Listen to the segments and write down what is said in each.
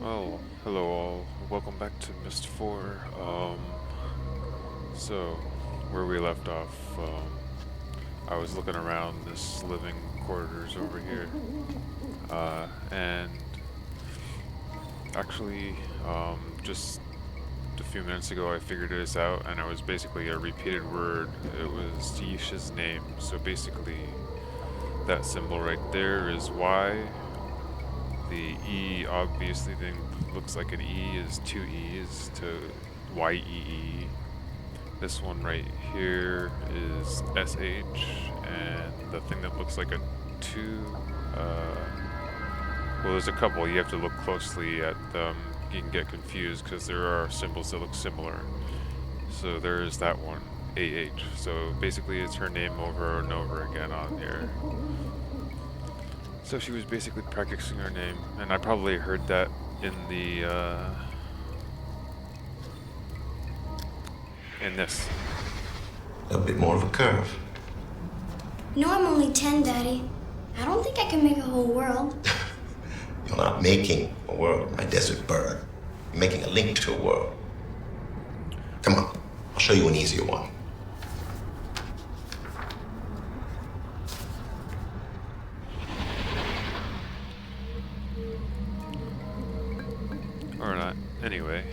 Well, hello all. Welcome back to MYST 4. So, where we left off, I was looking around this living quarters over here, and actually, just a few minutes ago I figured this out, and it was basically a repeated word. It was Yeesha's name, so basically, that symbol right there is Y. The E obviously then looks like an E is two E's to YEE. This one right here is SH, and the thing that looks like a 2, well, there's a couple. You have to look closely at them. You can get confused because there are symbols that look similar. So there's that one, AH. So basically it's her name over and over again on here. So she was basically practicing her name, and I probably heard that in the, in this. A bit more of a curve. No, I'm only 10, Daddy. I don't think I can make a whole world. You're not making a world, my desert bird. You're making a link to a world. Come on, I'll show you an easier one. Or not. Anyway,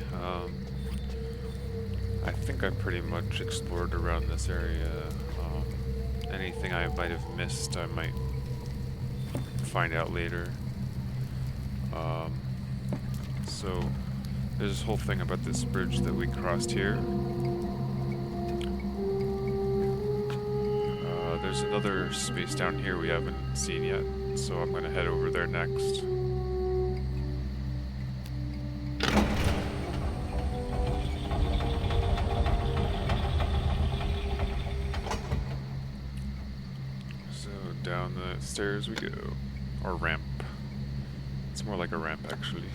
I think I pretty much explored around this area. Anything I might have missed, I might find out later. So, there's this whole thing about this bridge that we crossed here. There's another space down here we haven't seen yet, so I'm gonna head over there next. Down the stairs we go. Or ramp. It's more like a ramp, actually.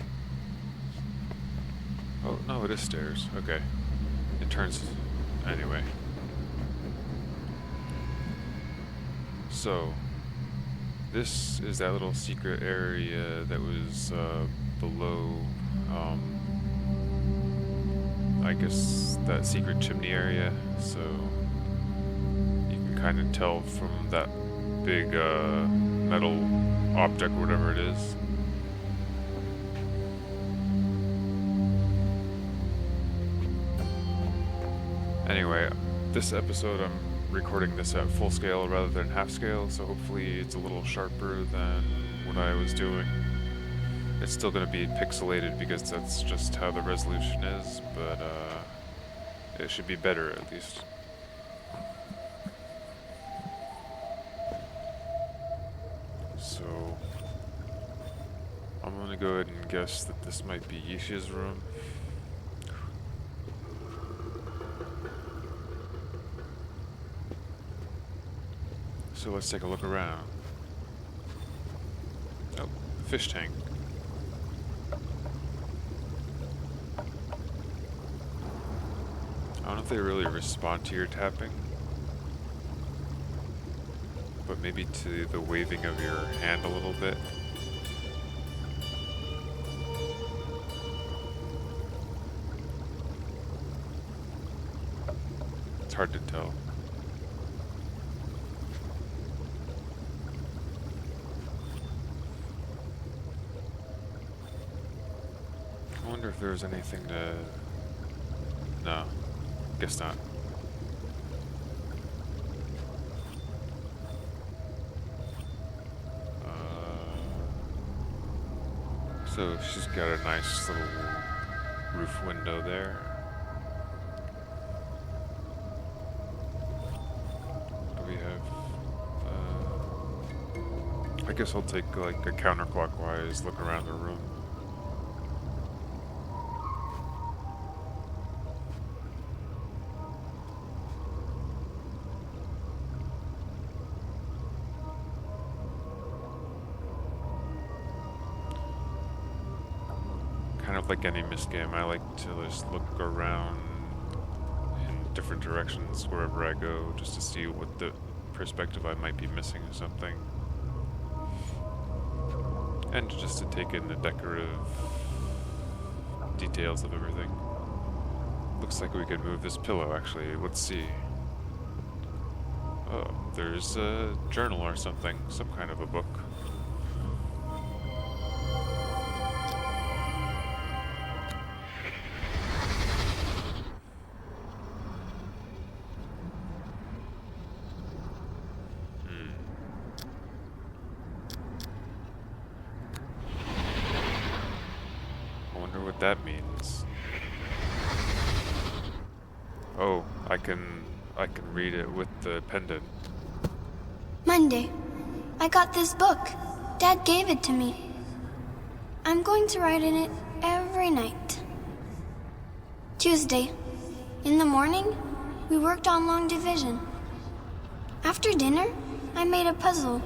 Oh, no, it is stairs. Okay. It turns... Anyway. So, this is that little secret area that was below, I guess, that secret chimney area. So, you can kind of tell from that big metal object, whatever it is. Anyway, this episode I'm recording this at full scale rather than half scale, so hopefully it's a little sharper than what I was doing. It's still going to be pixelated because that's just how the resolution is, but it should be better at least. So, I'm gonna go ahead and guess that this might be Yeesha's room. So let's take a look around. Oh, fish tank. I don't know if they really respond to your tapping, but maybe to the waving of your hand a little bit. It's hard to tell. I wonder if there's anything to... No, guess not. So she's got a nice little roof window there. We have, I guess I'll take like a counterclockwise look around the room. Kind of like any MYST game, I like to just look around in different directions wherever I go, just to see what the perspective I might be missing or something. And just to take in the decorative details of everything. Looks like we could move this pillow, actually. Let's see. Oh, there's a journal or something. Some kind of a book. I wonder what that means. Oh, I can read it with the pendant. Monday. I got this book. Dad gave it to me. I'm going to write in it every night. Tuesday. In the morning, we worked on long division. After dinner, I made a puzzle.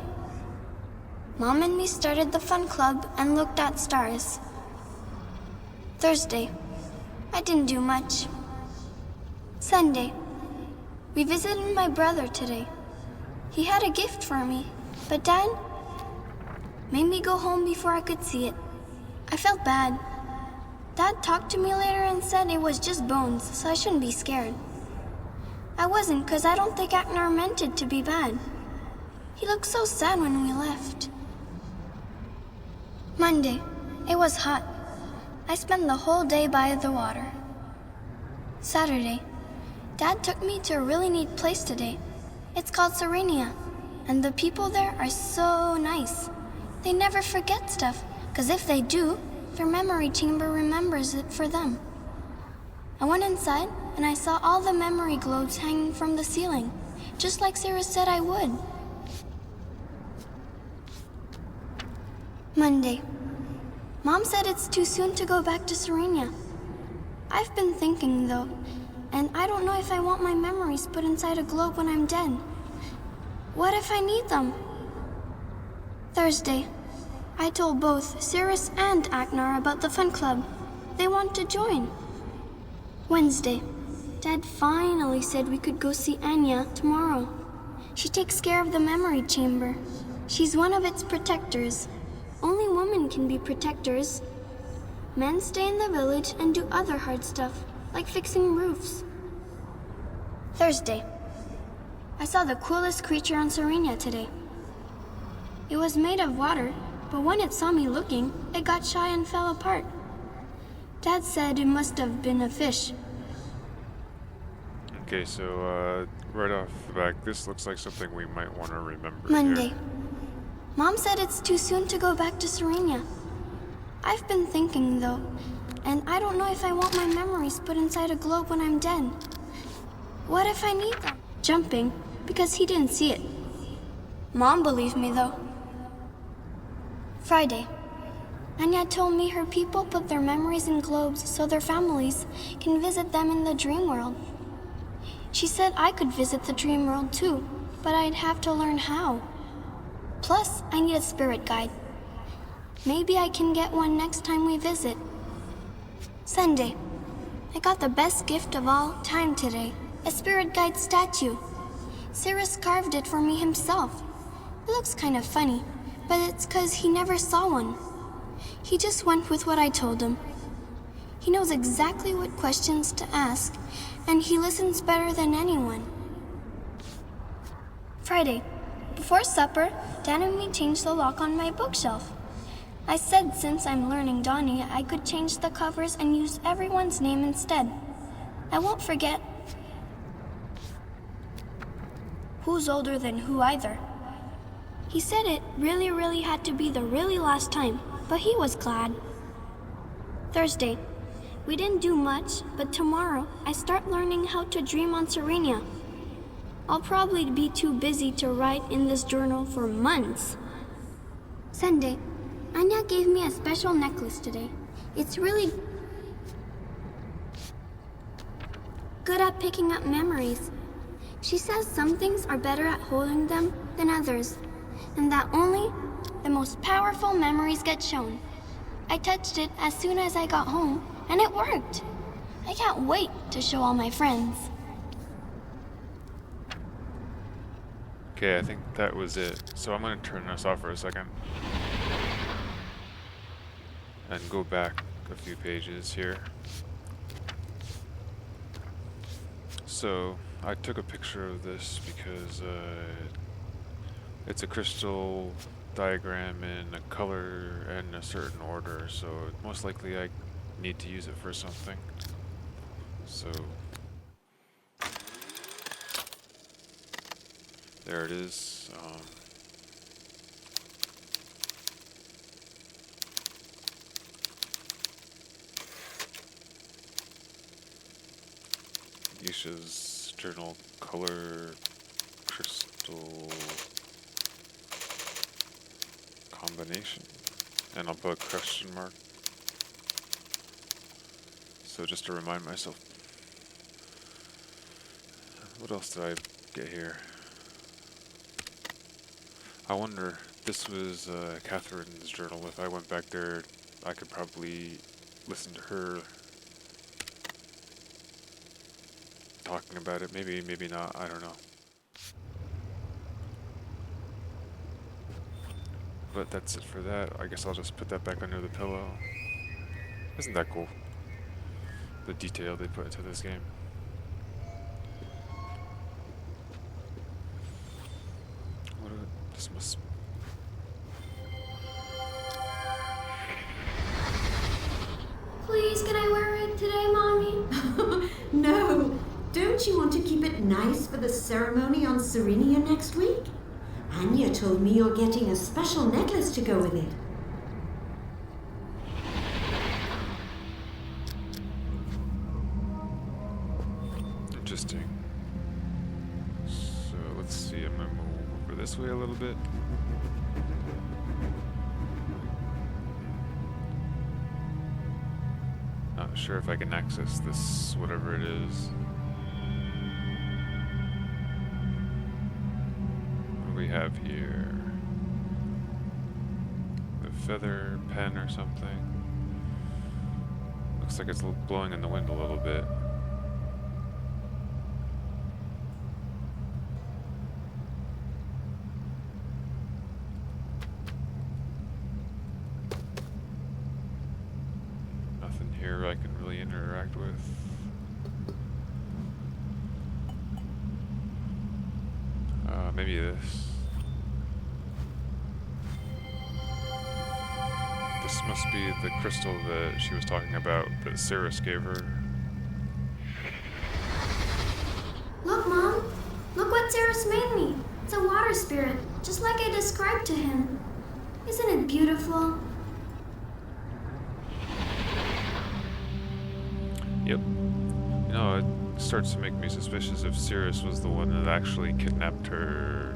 Mom and me started the fun club and looked at stars. Thursday. I didn't do much. Sunday. We visited my brother today. He had a gift for me, but Dad made me go home before I could see it. I felt bad. Dad talked to me later and said it was just bones, so I shouldn't be scared. I wasn't, because I don't think Agnar meant it to be bad. He looked so sad when we left. Monday. It was hot. I spent the whole day by the water. Saturday. Dad took me to a really neat place today. It's called Serenia, and the people there are so nice. They never forget stuff, because if they do, their memory chamber remembers it for them. I went inside, and I saw all the memory globes hanging from the ceiling, just like Sarah said I would. Monday. Mom said it's too soon to go back to Serenia. I've been thinking, though, and I don't know if I want my memories put inside a globe when I'm dead. What if I need them? Thursday. I told both Cirrus and Agnar about the fun club. They want to join. Wednesday. Dad finally said we could go see Anya tomorrow. She takes care of the memory chamber. She's one of its protectors. Only women can be protectors. Men stay in the village and do other hard stuff, like fixing roofs. Thursday. I saw the coolest creature on Serenia today. It was made of water, but when it saw me looking, it got shy and fell apart. Dad said it must have been a fish. Okay, so right off the back, this looks like something we might want to remember. Monday. Here. Mom said it's too soon to go back to Serenia. I've been thinking, though, and I don't know if I want my memories put inside a globe when I'm dead. What if I need them? Jumping, because he didn't see it. Mom believed me, though. Friday. Anya told me her people put their memories in globes so their families can visit them in the dream world. She said I could visit the dream world too, but I'd have to learn how. Plus, I need a spirit guide. Maybe I can get one next time we visit. Sunday. I got the best gift of all time today. A spirit guide statue. Cyrus carved it for me himself. It looks kind of funny, but it's 'cause he never saw one. He just went with what I told him. He knows exactly what questions to ask, and he listens better than anyone. Friday. Before supper, Dad and me changed the lock on my bookshelf. I said since I'm learning Donnie, I could change the covers and use everyone's name instead. I won't forget who's older than who either. He said it really had to be the really last time, but he was glad. Thursday. We didn't do much, but tomorrow I start learning how to dream on Serenia. I'll probably be too busy to write in this journal for months. Sunday. Anya gave me a special necklace today. It's really good at picking up memories. She says some things are better at holding them than others, and that only the most powerful memories get shown. I touched it as soon as I got home, and it worked. I can't wait to show all my friends. Okay, I think that was it. So I'm going to turn this off for a second. And go back a few pages here. So I took a picture of this because it's a crystal diagram in a color and a certain order, so most likely I need to use it for something. So there it is. Yeesha's journal color crystal combination, and I'll put a question mark. So just to remind myself. What else did I get here? I wonder, this was Catherine's journal. If I went back there, I could probably listen to her talking about it. Maybe, maybe not, I don't know. But that's it for that. I guess I'll just put that back under the pillow. Isn't that cool? The detail they put into this game. This must... Please, can I wear it today, Mommy? No. Don't you want to keep it nice for the ceremony on Serenia next week? Anya told me you're getting a special necklace to go with it. Interesting. So let's see, I'm gonna move over this way a little bit. Not sure if I can access this, whatever it is. What do we have here? The feather pen or something. Looks like it's blowing in the wind a little bit. Nothing here I can really interact with. Maybe this. This must be the crystal that she was talking about that Cirrus gave her. Look, Mom. Look what Cirrus made me. It's a water spirit, just like I described to him. Isn't it beautiful? Yep. You know, it starts to make me suspicious if Cirrus was the one that actually kidnapped her.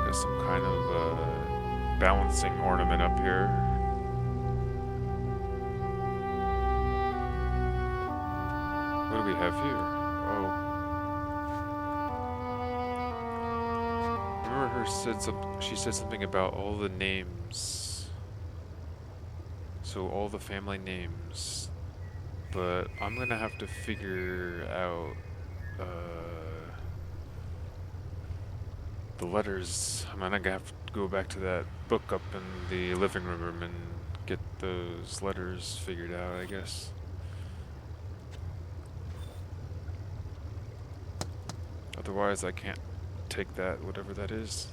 Got some kind of balancing ornament up here. What do we have here? Oh. Remember her said she said something about all the names. So all the family names. But I'm gonna have to figure out the letters. I'm gonna have to go back to that book up in the living room and get those letters figured out, I guess. Otherwise, I can't take that, whatever that is.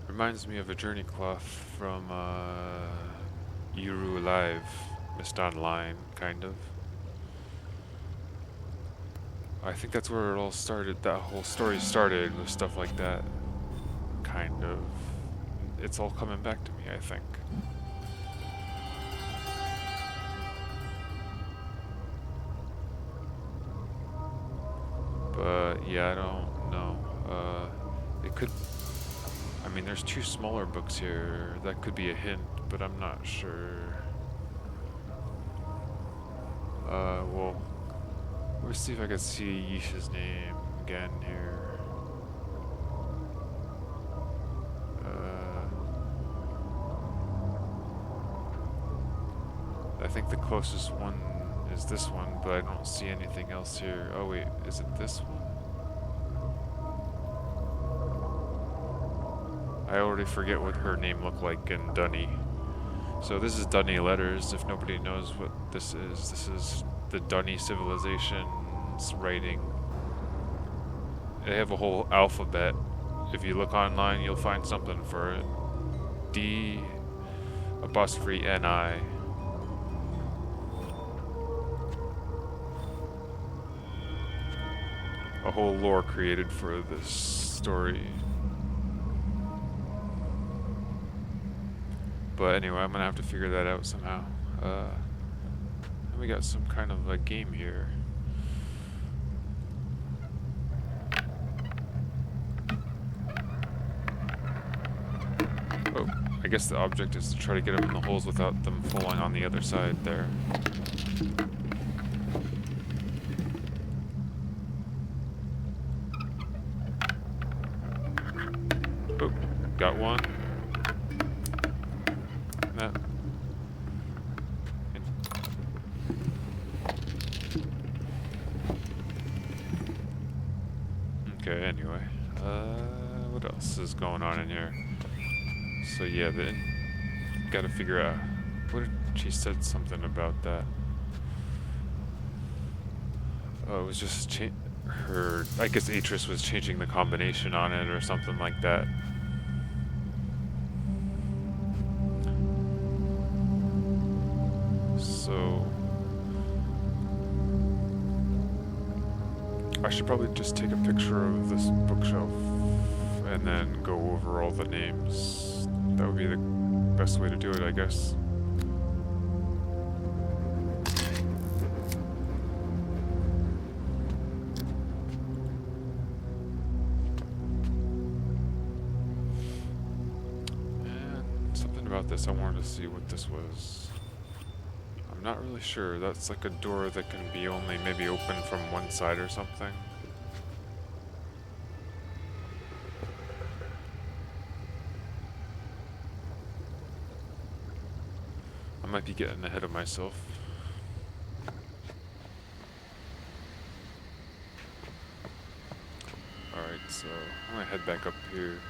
Reminds me of a journey cloth from Yuru Alive, Missed Online, kind of. I think that's where it all started, that whole story started, with stuff like that, kind of. It's all coming back to me, I think. But yeah, I don't know. It could, I mean, there's two smaller books here. That could be a hint, but I'm not sure. Well, let's see if I can see Yeesha's name again here. I think the closest one is this one, but I don't see anything else here. Oh wait, is it this one? I already forget what her name looked like in Dunny. So this is Dunny letters, if nobody knows what this is. This is the Dunny civilization's writing. They have a whole alphabet. If you look online, you'll find something for it. D''NI. A whole lore created for this story. But anyway, I'm gonna have to figure that out somehow. And we got some kind of a game here. Oh, I guess the object is to try to get them in the holes without them falling on the other side there. Oh, got one. That. Okay, anyway. What else is going on in here? So yeah, gotta figure out. What did she said something about that? Oh, it was just her. I guess Atrus was changing the combination on it or something like that. So I should probably just take a picture of this bookshelf and then go over all the names. That would be the best way to do it, I guess. And something about this, I wanted to see what this was. I'm not really sure. That's like a door that can be only maybe open from one side or something. I might be getting ahead of myself. Alright, so I'm gonna head back up here.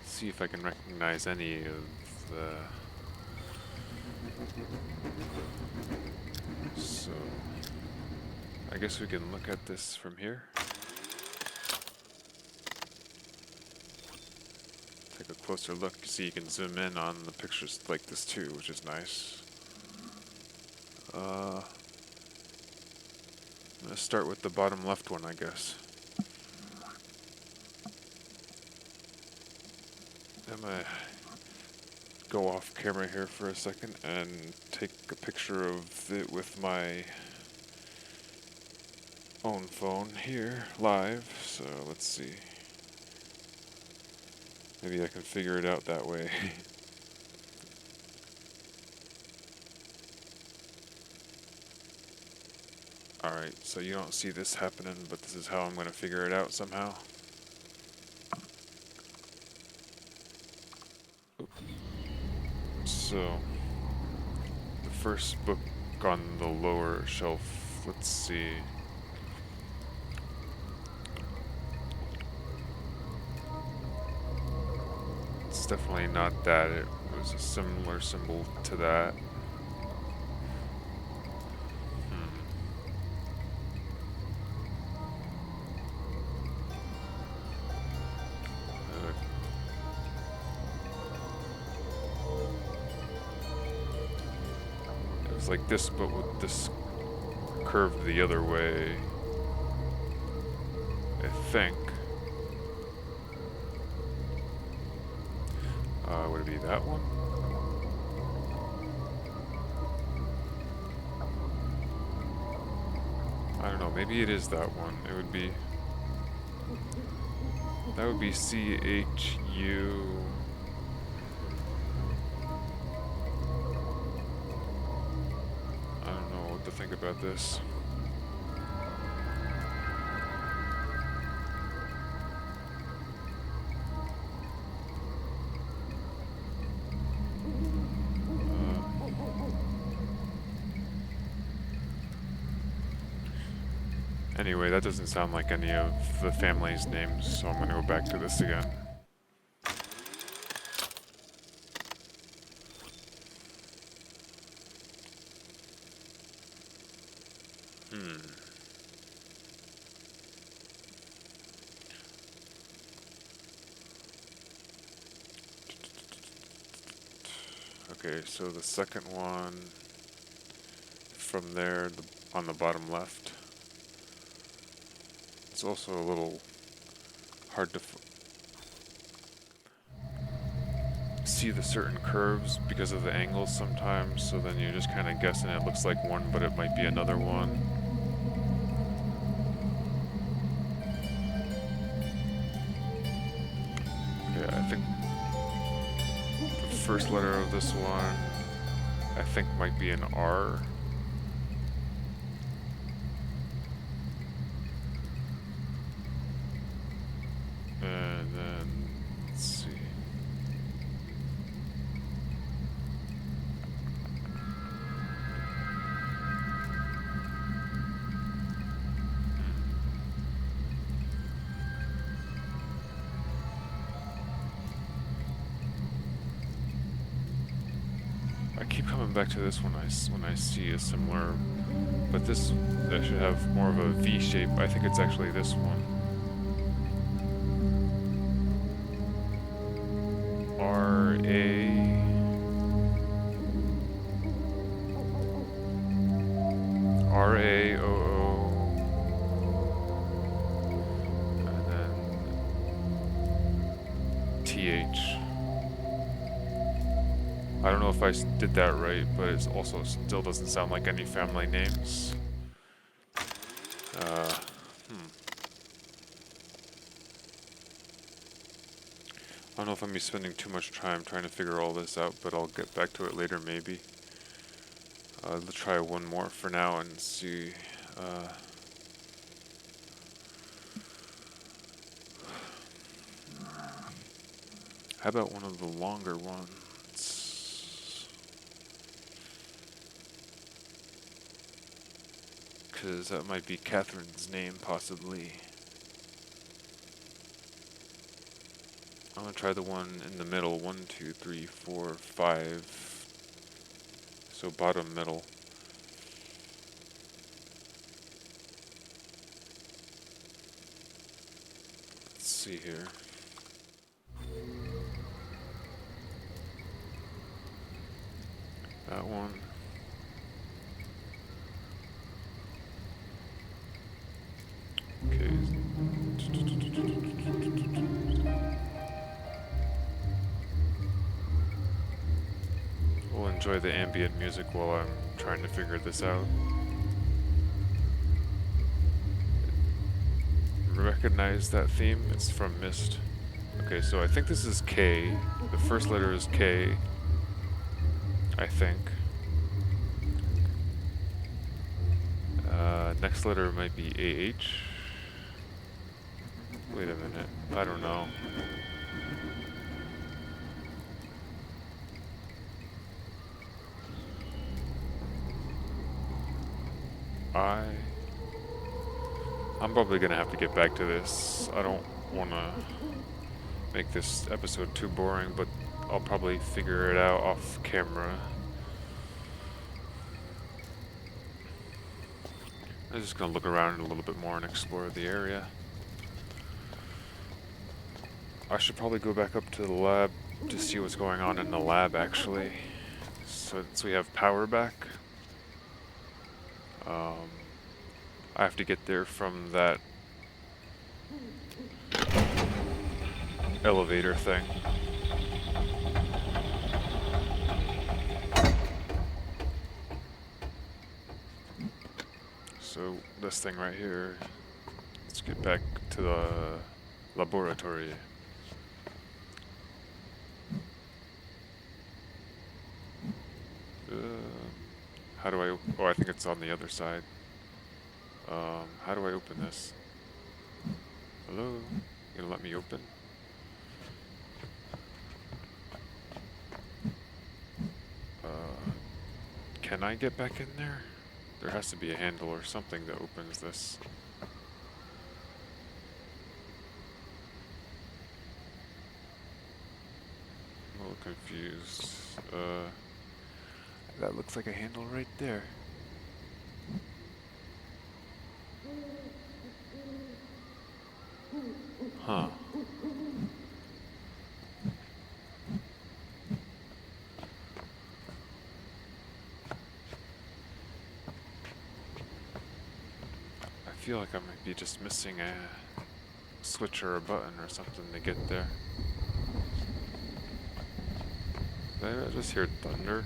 See if I can recognize any of the... So, I guess we can look at this from here. Take a closer look. See, you can zoom in on the pictures like this too, which is nice. Let's start with the bottom left one, I guess. I'm gonna go off camera here for a second and take a picture of it with my own phone here, live. So let's see. Maybe I can figure it out that way. Alright, so you don't see this happening, but this is how I'm going to figure it out somehow. So, the first book on the lower shelf, let's see. It's definitely not that. It was a similar symbol to that. It was like this, but with this curved the other way, I think. Would it be that one? I don't know, maybe it is that one. It would be... That would be CHU... I don't know what to think about this. Anyway, that doesn't sound like any of the family's names, so I'm gonna go back to this again. Okay, so the second one from there, on the bottom left, it's also a little hard to see the certain curves because of the angles sometimes, so then you're just kind of guessing it looks like one, but it might be another one. Yeah, I think the first letter of this one, I think might be an R. And then, let's see. I keep coming back to this when I see a similar, but this should have more of a V shape. I think it's actually this one. R-A-O-O, and then T-H. I don't know if I did that right, but it also still doesn't sound like any family names. I don't know if I'm gonna be spending too much time trying to figure all this out, but I'll get back to it later maybe. Let's try one more for now and see. How about one of the longer ones? Because that might be Catherine's name, possibly. I'm gonna try the one in the middle. 1, 2, 3, 4, 5. So bottom middle. Let's see here. That one. Okay. We'll enjoy the ambient music while I'm trying to figure this out. Recognize that theme? It's from MYST. Okay, so I think this is K. The first letter is K. I think. Next letter might be AH. Wait a minute. I don't know. I'm probably gonna have to get back to this. I don't wanna make this episode too boring, but I'll probably figure it out off camera. I'm just gonna look around a little bit more and explore the area. I should probably go back up to the lab to see what's going on in the lab, actually. Since we have power back. I have to get there from that elevator thing. So this thing right here, let's get back to the laboratory. How do I, oh, I think it's on the other side. How do I open this? Hello? You gonna let me open? Can I get back in there? There has to be a handle or something that opens this. little confused. That looks like a handle right there. Huh. I feel like I might be just missing a switch or a button or something to get there. Did I just hear thunder?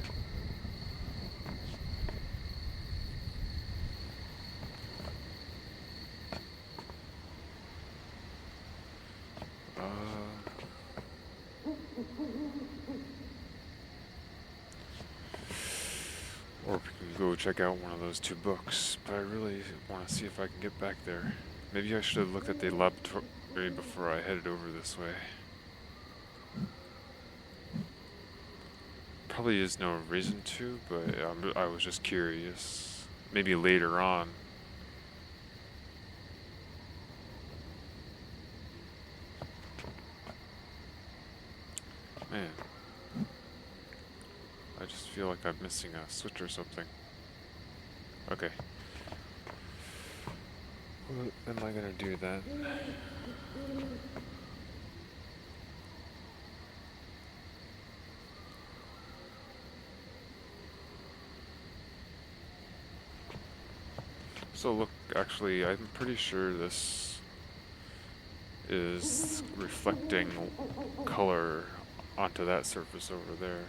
Or we can go check out one of those two books, but I really want to see if I can get back there. Maybe I should have looked at the laboratory before I headed over this way. Probably is no reason to, but I was just curious. Maybe later on. Man. I just feel like I'm missing a switch or something. Okay. What am I gonna do then? So look, actually, I'm pretty sure this is reflecting color onto that surface over there.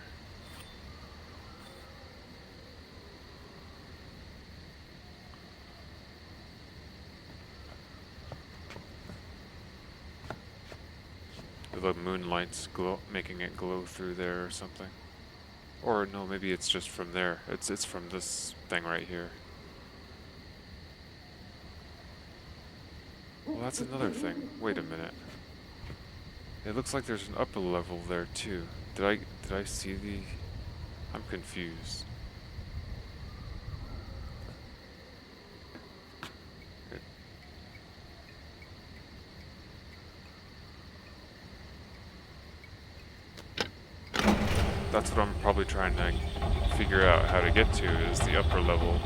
The moonlight's making it glow through there or something. Or no, maybe it's just from there. It's from this thing right here. Well, that's another thing. Wait a minute. It looks like there's an upper level there too. Did I see the... I'm confused. That's what I'm probably trying to figure out how to get to, is the upper level.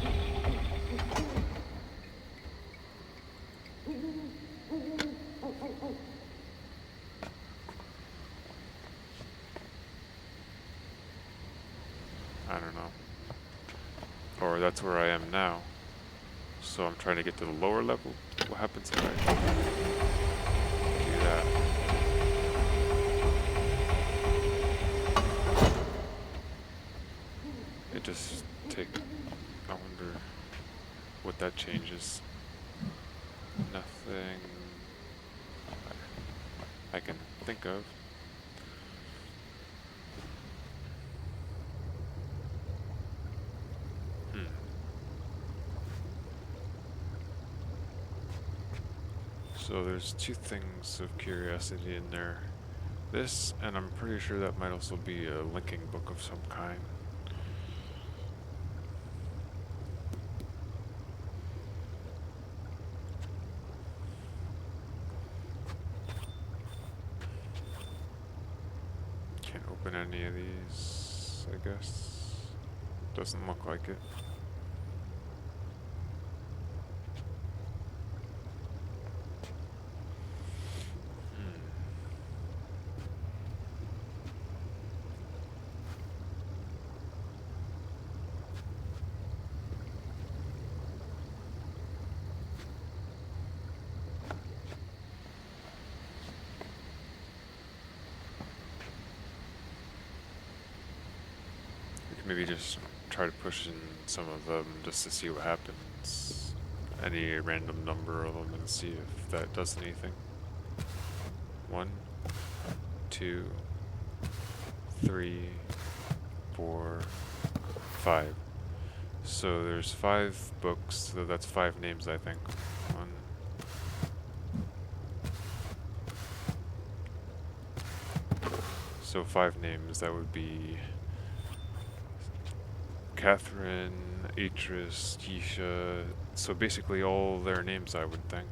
I don't know. Or that's where I am now. So I'm trying to get to the lower level. What happens if I do that? It just I wonder what that changes. Nothing I can think of. So there's two things of curiosity in there. This, and I'm pretty sure that might also be a linking book of some kind. Can't open any of these, I guess. Doesn't look like it. Maybe just try to push in some of them just to see what happens. Any random number of them and see if that does anything. 1, 2, 3, 4, 5. So there's 5 books, so that's 5 names, I think. 1. So 5 names, that would be Catherine, Atrus, Yeesha, so basically all their names, I would think.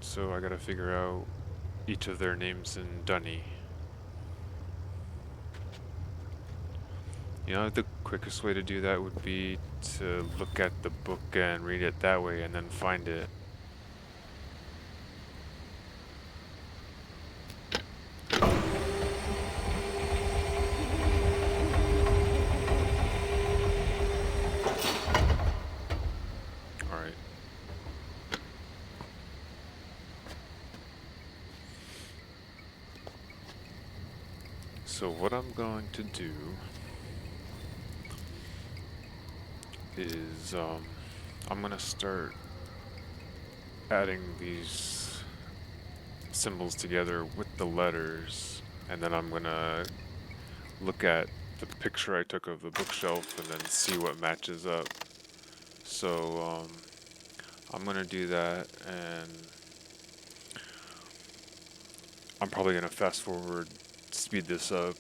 So I gotta figure out each of their names in Dunny. You know, the quickest way to do that would be to look at the book and read it that way and then find it. Alright. So what I'm going to do is I'm gonna start adding these symbols together with the letters, and then I'm gonna look at the picture I took of the bookshelf and then see what matches up. So I'm gonna do that, and I'm probably gonna fast forward, speed this up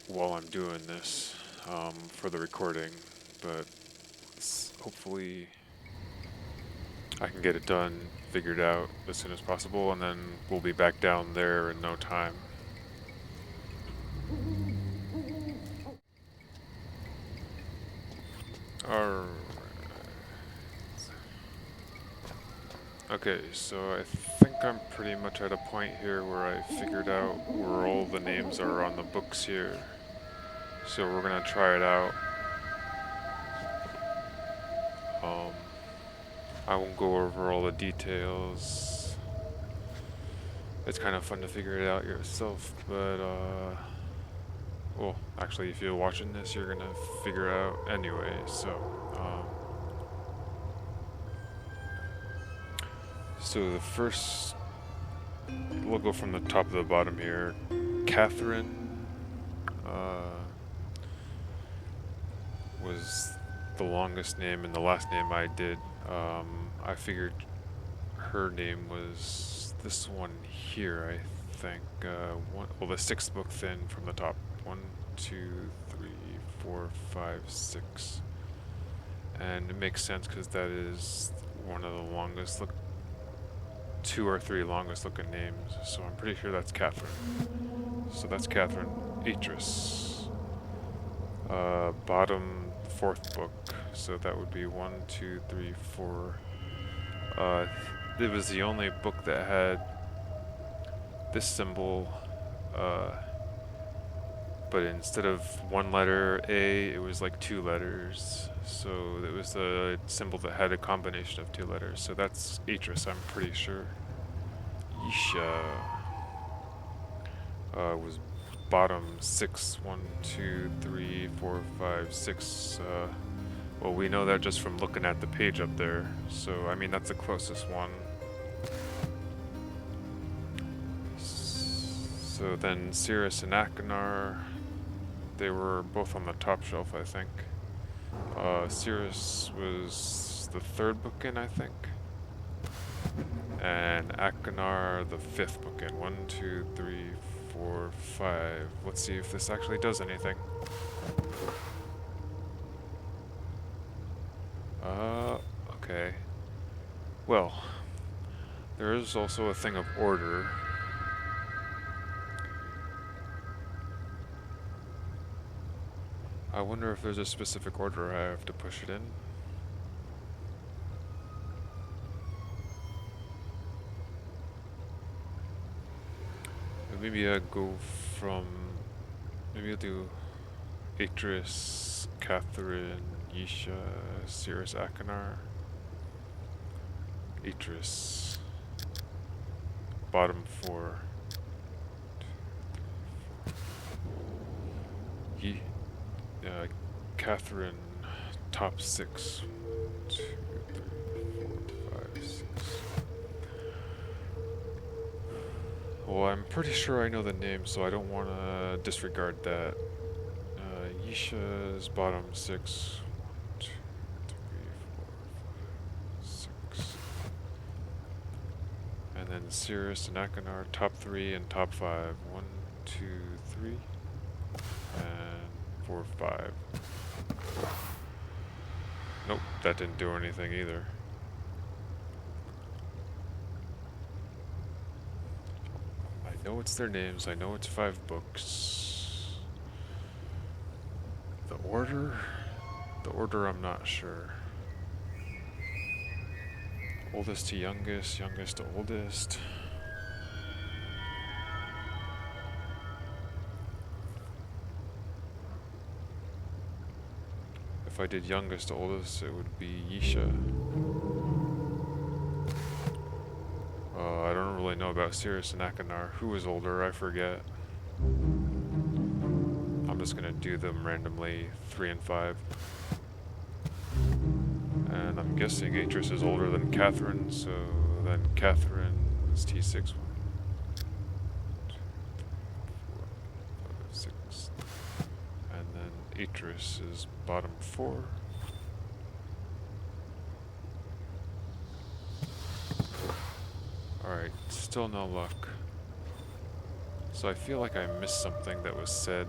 while I'm doing this for the recording, but hopefully I can get it done, figured out as soon as possible, and then we'll be back down there in no time. Alright. Okay, so I think I'm pretty much at a point here where I figured out where all the names are on the books here. So we're gonna try it out. I won't go over all the details. It's kind of fun to figure it out yourself, but well, actually, if you're watching this, you're gonna figure it out anyway. So the first, we'll go from the top to the bottom here. Catherine was the longest name, and the last name I did. I figured her name was this one here, I think. The sixth book then from the top. 1, 2, 3, 4, 5, 6. And it makes sense because that is one of the longest 2 or 3 longest looking names. So I'm pretty sure that's Catherine. So that's Catherine Atrus. Bottom 4th book. So that would be 1, 2, 3, 4. It was the only book that had this symbol, but instead of 1 letter A, it was like 2 letters. So it was a symbol that had a combination of 2 letters. So that's Atrus, I'm pretty sure. Yeesha was bottom 6. 1, 2, 3, 4, 5, 6. Well, we know that just from looking at the page up there. So, I mean, that's the closest one. So then Cirrus and Achenar, they were both on the top shelf, I think. Cirrus was the 3rd book in, I think. And Achenar, the 5th book in. 1, 2, 3, 4, 5. Let's see if this actually does anything. Okay. Well, there is also a thing of order. I wonder if there's a specific order I have to push it in. Maybe I go from... Maybe I'll do Atrus, Catherine, Yeesha, Cirrus, Achenar. Atrus. Bottom 4. 2, 3, 4. Catherine, top 6. 1, 2, 3, 4, 5, 6. Well, I'm pretty sure I know the name, so I don't want to disregard that. Yeesha's bottom 6. 1, 2, 3, 4, 5, 6. And then Cirrus and Achenar, top 3 and top 5. 1, 2, 3. And 4, 5. Nope, that didn't do anything either. I know it's their names, I know it's 5 books. The order? The order I'm not sure. Oldest to youngest, youngest to oldest. If I did youngest to oldest, it would be Yeesha. I don't really know about Sirius and Akanar. Who was older? I forget. I'm just gonna do them randomly, 3 and 5. And I'm guessing Atrus is older than Catherine, so then Catherine is T6. 1, 2, 3, 4, 5, 6. And then Atrus is bottom 4. Alright, still no luck. So I feel like I missed something that was said.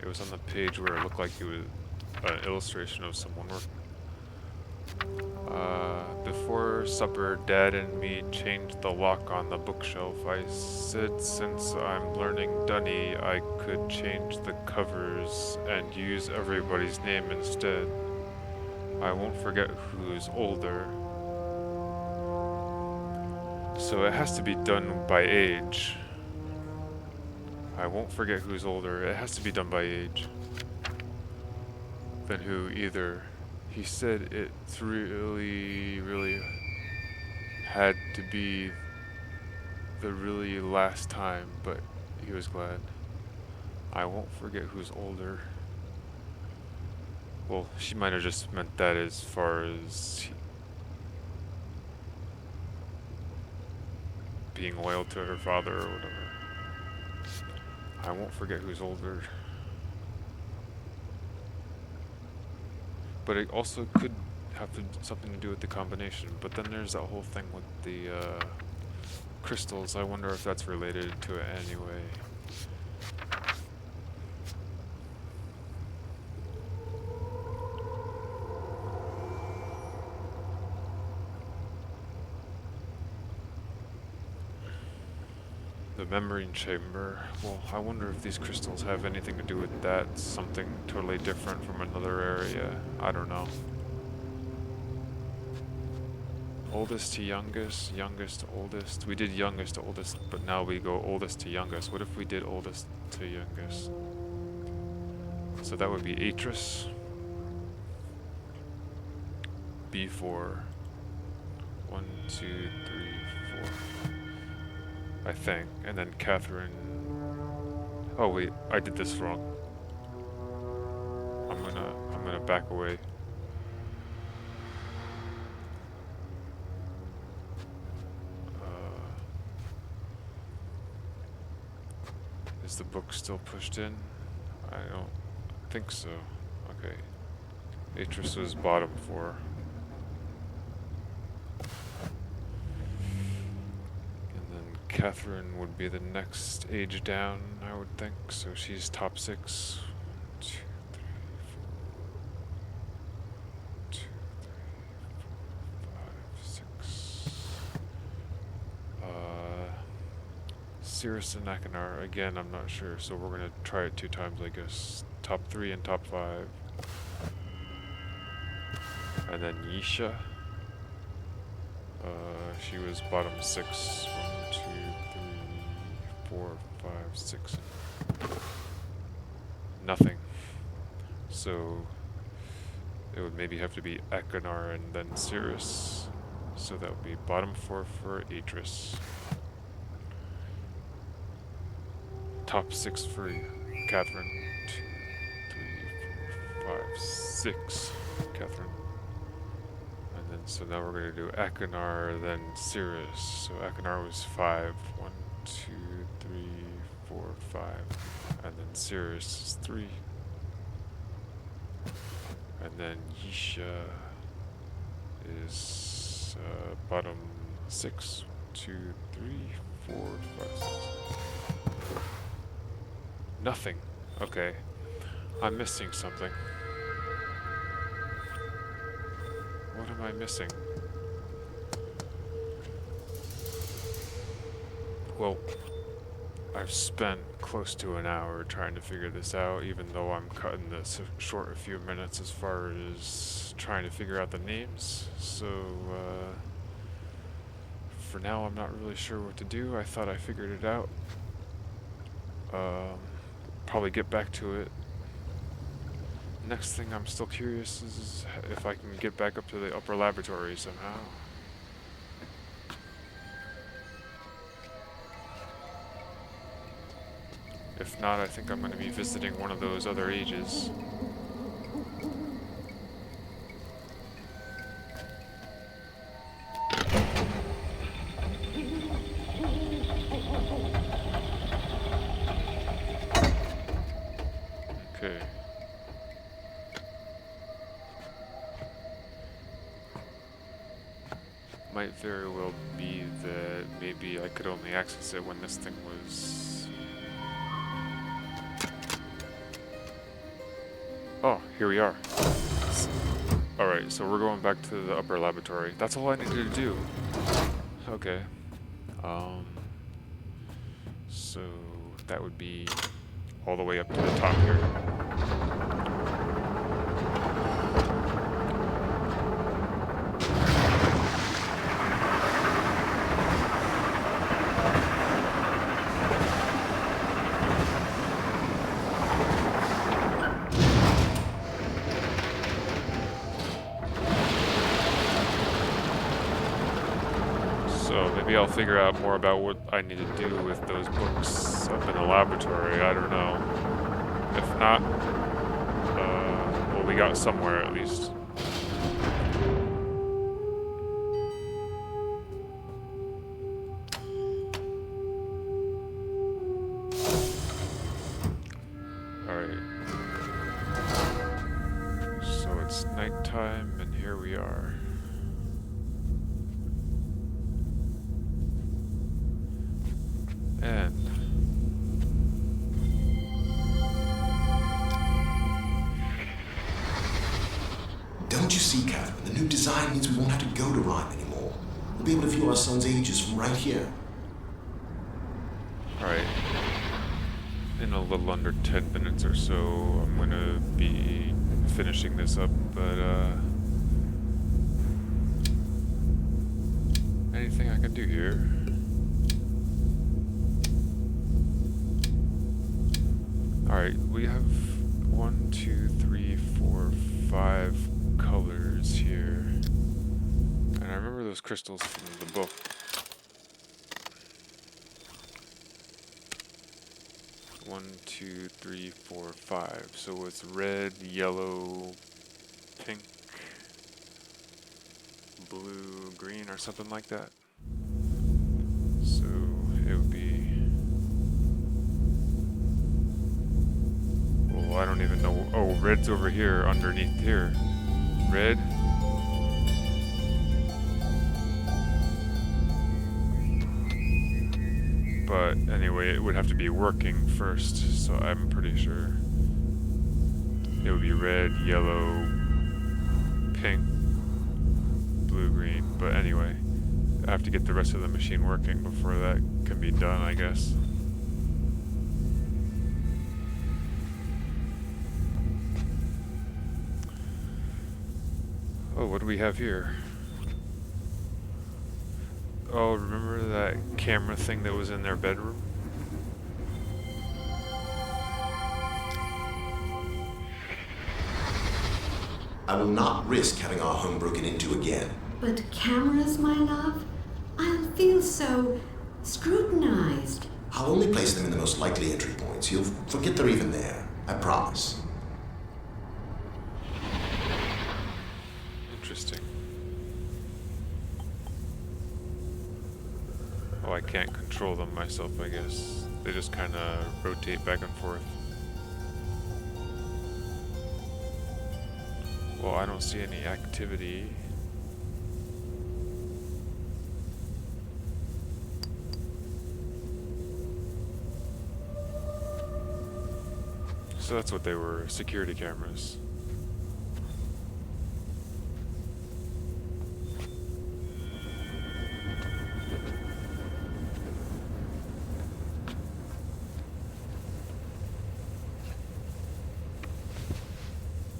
It was on the page where it looked like it was an illustration of someone working. Before supper, Dad and me changed the lock on the bookshelf. I said since I'm learning Dunny, I could change the covers and use everybody's name instead. I won't forget who's older. So it has to be done by age. I won't forget who's older. It has to be done by age. Then who either. He said it's really had to be the really last time, but he was glad. I won't forget who's older. Well, she might have just meant that as far as being loyal to her father or whatever. I won't forget who's older. But it also could have something to do with the combination. But then there's that whole thing with the crystals. I wonder if that's related to it anyway. The memory chamber. Well, I wonder if these crystals have anything to do with that. Something totally different from another area. I don't know. Oldest to youngest, youngest to oldest. We did youngest to oldest, but now we go oldest to youngest. What if we did oldest to youngest? So that would be Atrus. B4. 1, 2, 3, 4. I think, and then Catherine. Oh wait, I did this wrong. I'm gonna back away. Is the book still pushed in? I don't think so. Okay. Atrus was bottom 4. Catherine would be the next age down, I would think, so she's top 6. 1, 2, 3, 4. 2, 3, 4, 5, 6. Sirius and Akanar, again, I'm not sure, so we're gonna try it 2 times, I guess. Top 3 and top 5. And then Yeesha. She was bottom 6. 1, 2, 3, 4, 5, 6. Nothing. So it would maybe have to be Akanar and then Sirius. So that would be bottom 4 for Atrus. Top 6 for Catherine. 2, 3, 4, 5, 6. Catherine. So now we're going to do Akanar, then Sirius. So Akanar was 5. 1, 2, 3, 4, 5. And then Sirius is 3. And then Yeesha is bottom 6, 2, 3, 4, 5, 6. Nothing. Okay. I'm missing something. What am I missing? Well, I've spent close to an hour trying to figure this out, even though I'm cutting this short a few minutes as far as trying to figure out the names. So, for now, I'm not really sure what to do. I thought I figured it out. Probably get back to it. Next thing I'm still curious is if I can get back up to the upper laboratory somehow. If not, I think I'm going to be visiting one of those other ages. Okay. Might very well be that maybe I could only access it when this thing was... Oh, here we are. Alright, so we're going back to the upper laboratory. That's all I needed to do. Okay. So that would be all the way up to the top here. So maybe I'll figure out more about what I need to do with those books up in the laboratory. I don't know. If not, well, we got somewhere at least. Alright. So it's nighttime, and here we are. And Don't you see, Catherine? The new design means we won't have to go to Rhyme anymore. We'll be able to view our son's ages from right here. alright. In a little under 10 minutes or so, I'm gonna be finishing this up, but anything I can do here? Alright, we have 1, 2, 3, 4, 5 colors here. And I remember those crystals from the book. One, 2, 3, 4, 5. So it's red, yellow, pink, blue, green, or something like that. So it would be... Well, I don't even know. Oh, red's over here, underneath here. Red. But anyway, it would have to be working first, so I'm pretty sure it would be red, yellow, pink, blue, green. But anyway, I have to get the rest of the machine working before that can be done, I guess. Oh, what do we have here? Oh, remember that camera thing that was in their bedroom? I will not risk having our home broken into again. But cameras, my love? I'll feel so scrutinized. I'll only place them in the most likely entry points. You'll forget they're even there. I promise. Interesting. Oh, I can't control them myself, I guess. They just kind of rotate back and forth. Well, I don't see any activity. So that's what they were, security cameras.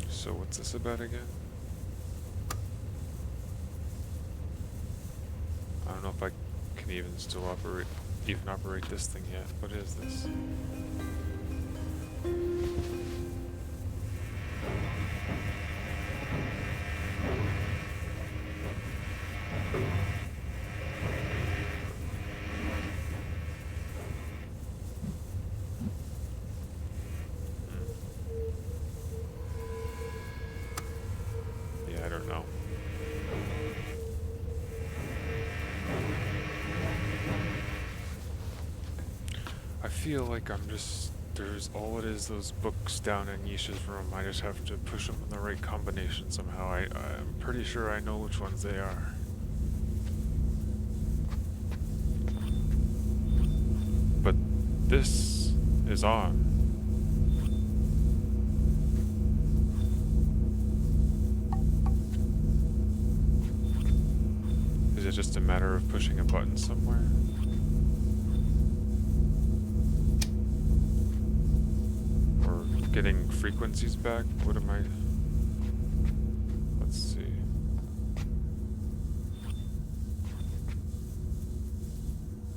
So what's this about again? I don't know if I can even still operate this thing yet. What is this? Yeah, I don't know. I feel like I'm just, there's all it is, those books down in Yeesha's room. I just have to push them in the right combination somehow. I'm pretty sure I know which ones they are. But this is on. Is it just a matter of pushing a button somewhere? Getting frequencies back? What am I... Let's see.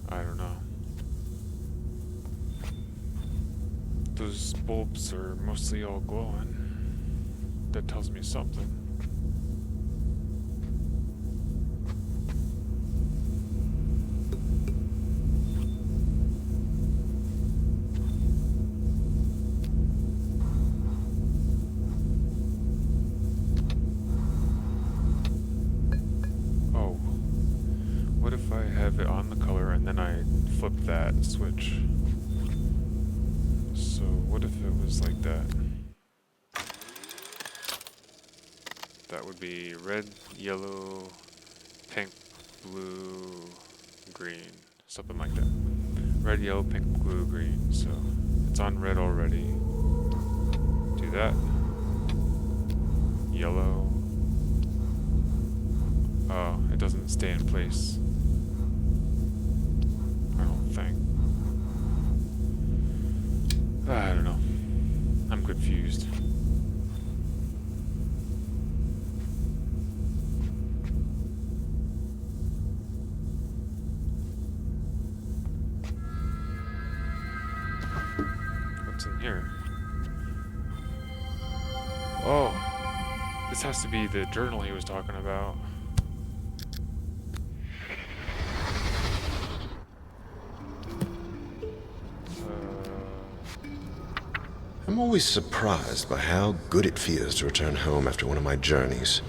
I don't know. Those bulbs are mostly all glowing. That tells me something. What if I have it on the color and then I flip that switch? So what if it was like that? That would be red, yellow, pink, blue, green, something like that. Red, yellow, pink, blue, green. So it's on red already. Do that. Yellow. Oh, it doesn't stay in place. I don't think. I don't know. I'm confused. What's in here? Oh, this has to be the journal he was talking about. I'm always surprised by how good it feels to return home after one of my journeys.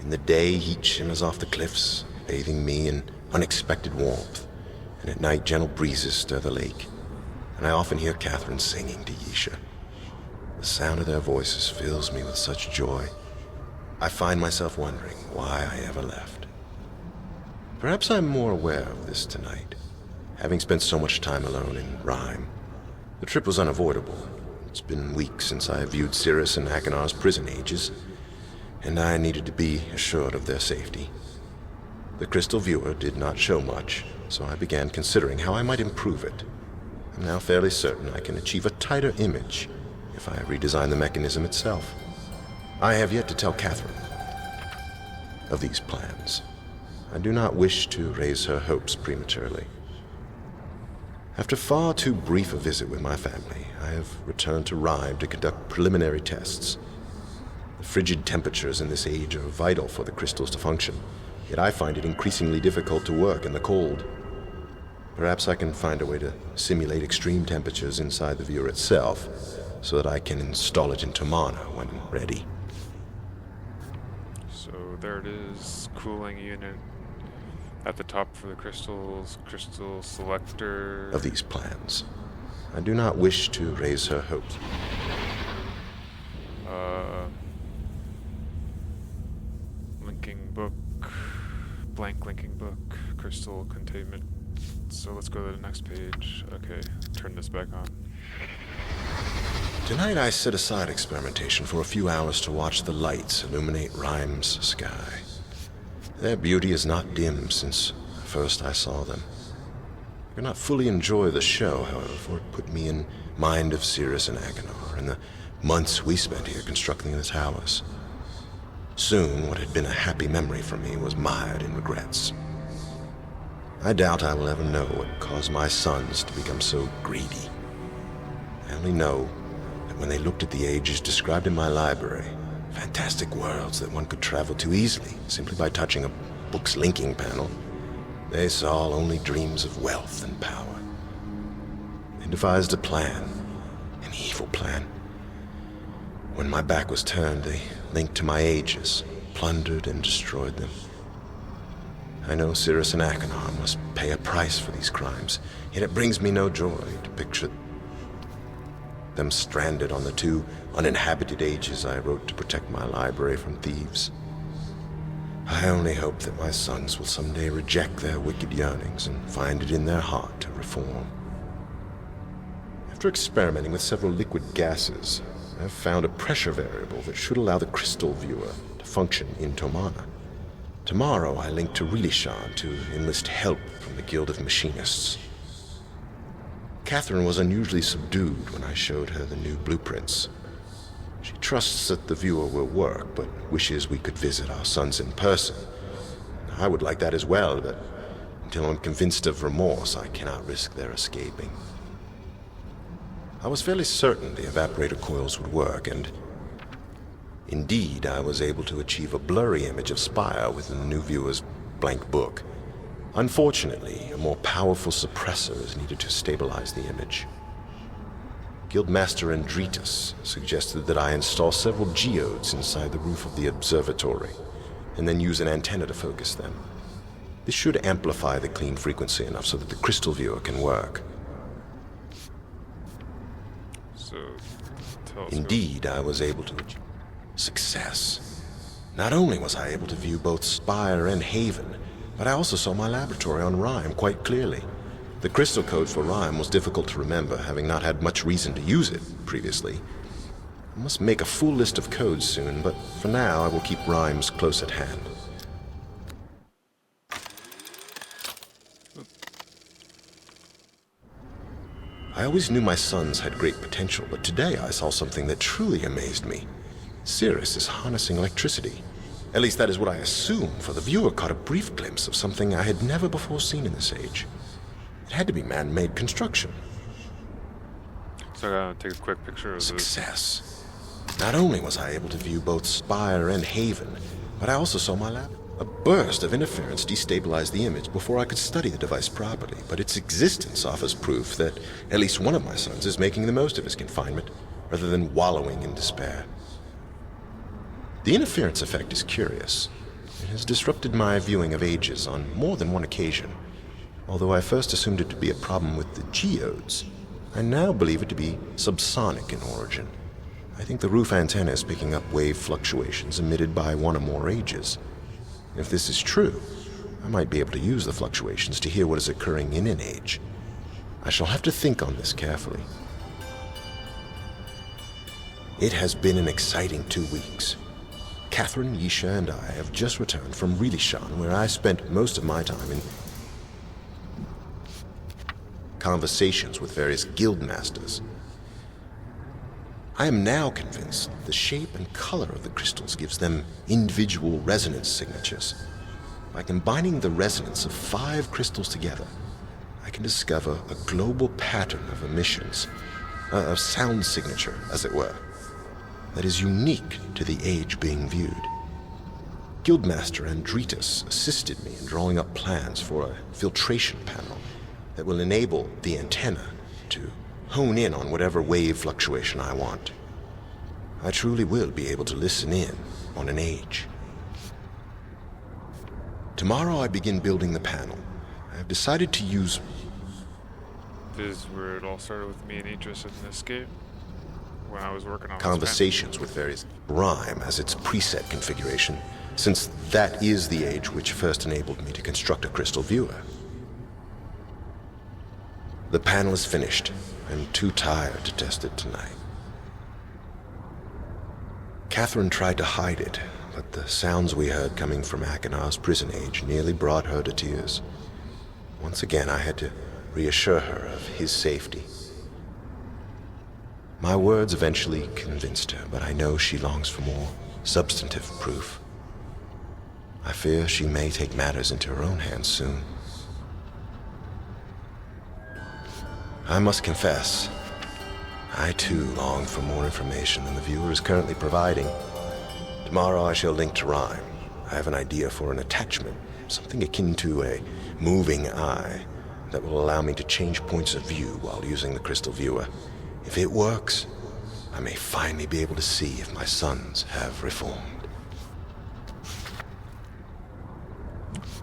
In the day, heat shimmers off the cliffs, bathing me in unexpected warmth, and at night, gentle breezes stir the lake, and I often hear Catherine singing to Yeesha. The sound of their voices fills me with such joy. I find myself wondering why I ever left. Perhaps I'm more aware of this tonight, having spent so much time alone in Rhyme. The trip was unavoidable. It's been weeks since I viewed Cirrus and Akinar's prison ages, and I needed to be assured of their safety. The crystal viewer did not show much, so I began considering how I might improve it. I'm now fairly certain I can achieve a tighter image if I redesign the mechanism itself. I have yet to tell Catherine of these plans. I do not wish to raise her hopes prematurely. After far too brief a visit with my family, I have returned to Rhyme to conduct preliminary tests. The frigid temperatures in this age are vital for the crystals to function, yet I find it increasingly difficult to work in the cold. Perhaps I can find a way to simulate extreme temperatures inside the viewer itself, so that I can install it into mana when ready. So there it is, cooling unit. At the top for the crystals, crystal selector. Of these plans, I do not wish to raise her hopes. Linking book, blank linking book, crystal containment. So let's go to the next page. Okay, turn this back on. Tonight I set aside experimentation for a few hours to watch the lights illuminate Rhyme's sky. Their beauty is not dim since first I saw them. I could not fully enjoy the show, however, for it put me in mind of Cirrus and Achenar and the months we spent here constructing the towers. Soon, what had been a happy memory for me was mired in regrets. I doubt I will ever know what caused my sons to become so greedy. I only know that when they looked at the ages described in my library, fantastic worlds that one could travel to easily simply by touching a book's linking panel, they saw only dreams of wealth and power. They devised a plan, an evil plan. When my back was turned, they linked to my ages, plundered and destroyed them. I know Cirrus and Achenar must pay a price for these crimes, yet it brings me no joy to picture them stranded on the 2 uninhabited ages I wrote to protect my library from thieves. I only hope that my sons will someday reject their wicked yearnings and find it in their heart to reform. After experimenting with several liquid gases, I have found a pressure variable that should allow the crystal viewer to function in Tomana. Tomorrow I link to Revelatien to enlist help from the Guild of Machinists. Catherine was unusually subdued when I showed her the new blueprints. She trusts that the viewer will work, but wishes we could visit our sons in person. I would like that as well, but until I'm convinced of remorse, I cannot risk their escaping. I was fairly certain the evaporator coils would work, and indeed, I was able to achieve a blurry image of Spire within the new viewer's blank book. Unfortunately, a more powerful suppressor is needed to stabilize the image. Guildmaster Andritas suggested that I install several geodes inside the roof of the observatory, and then use an antenna to focus them. This should amplify the clean frequency enough so that the crystal viewer can work. So, telescope. Indeed, I was able to achieve success. Not only was I able to view both Spire and Haven, but I also saw my laboratory on Rhyme quite clearly. The crystal code for Rhyme was difficult to remember, having not had much reason to use it previously. I must make a full list of codes soon, but for now I will keep Rhymes close at hand. I always knew my sons had great potential, but today I saw something that truly amazed me. Cirrus is harnessing electricity. At least that is what I assume, for the viewer caught a brief glimpse of something I had never before seen in this age. It had to be man-made construction. So I gotta take a quick picture of this. Success. Not only was I able to view both Spire and Haven, but I also saw my lab. A burst of interference destabilized the image before I could study the device properly, but its existence offers proof that at least one of my sons is making the most of his confinement, rather than wallowing in despair. The interference effect is curious. It has disrupted my viewing of ages on more than one occasion. Although I first assumed it to be a problem with the geodes, I now believe it to be subsonic in origin. I think the roof antenna is picking up wave fluctuations emitted by one or more ages. If this is true, I might be able to use the fluctuations to hear what is occurring in an age. I shall have to think on this carefully. It has been an exciting 2 weeks. Catherine, Yeesha, and I have just returned from Revelatien, where I spent most of my time in conversations with various guild masters. I am now convinced the shape and color of the crystals gives them individual resonance signatures. By combining the resonance of 5 crystals together, I can discover a global pattern of emissions, a sound signature, as it were, that is unique to the age being viewed. Guildmaster Andritas assisted me in drawing up plans for a filtration panel that will enable the antenna to hone in on whatever wave fluctuation I want. I truly will be able to listen in on an age. Tomorrow I begin building the panel. I have decided to use... This is where it all started with me and Idris in this game. When I was working on conversations with various... Rhyme as its preset configuration, since that is the age which first enabled me to construct a crystal viewer. The panel is finished. I'm too tired to test it tonight. Catherine tried to hide it, but the sounds we heard coming from Akinar's prison age nearly brought her to tears. Once again, I had to reassure her of his safety. My words eventually convinced her, but I know she longs for more substantive proof. I fear she may take matters into her own hands soon. I must confess, I too long for more information than the viewer is currently providing. Tomorrow I shall link to Rhyme. I have an idea for an attachment, something akin to a moving eye, that will allow me to change points of view while using the crystal viewer. If it works, I may finally be able to see if my sons have reformed.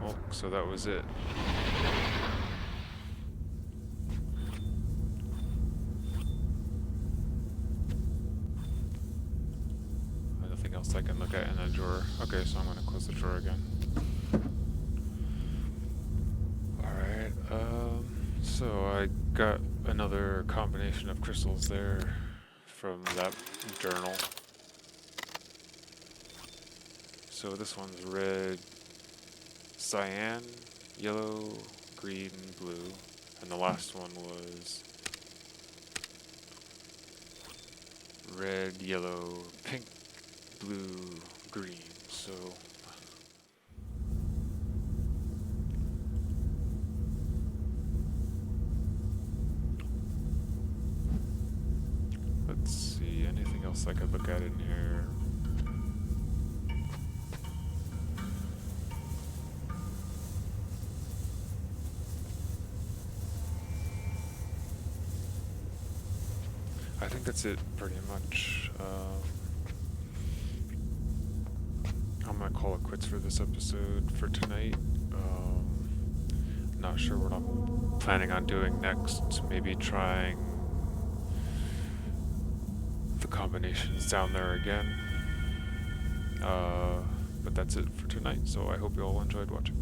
Oh, so that was it. Nothing else I can look at in that drawer. Okay, so I'm gonna close the drawer again. Alright, so I got another combination of crystals there from that journal. So this one's red, cyan, yellow, green, blue, and the last one was red, yellow, pink, blue, green. So let's see, anything else I could look at in here? I think that's it pretty much. I'm gonna call it quits for this episode for tonight. Not sure what I'm planning on doing next. Maybe trying the combinations down there again. But that's it for tonight, so I hope you all enjoyed watching.